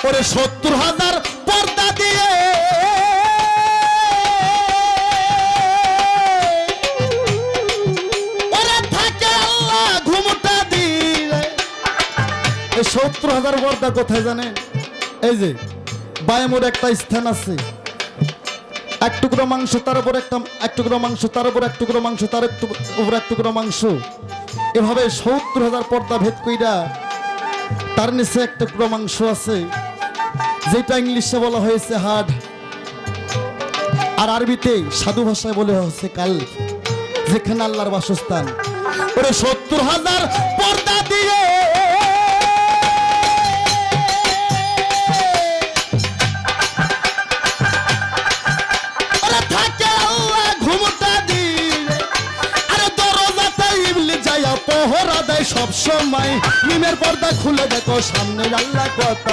ওরে ৭০,০০০ পর্দা দিয়ে ওরে থাকে আল্লাহ ঘুমটা দিয়ে। এই ৭০,০০০ পর্দা কোথায় জানেন? এই যে বায়ামোর একটা স্থান আছে, এক টুকরো মাংস তার উপর এক টুকরো মাংস তার উপর এক টুকরো মাংস তার উপর এক টুকরো মাংস, এভাবে ৭০,০০০ পর্দা ভেদ কইরা তার নিচে এক টুকরো মাংস আছে, যেটা ইংলিশে বলা হয়েছে হাড়, আর আরবিতে সাধু ভাষায় বলে হচ্ছে কাল, যেখানে আল্লাহর বাসস্থান। ওরে ৭০,০০০ পর্দা দিয়ে থাকে আল্লাহ ঘুমটা দিয়ে। আরে দরজাতে ইবলিস যায়া পহরা দেয় সব সময়। মিমের পর্দা খুলে দেখো সামনে আল্লাহ কথা।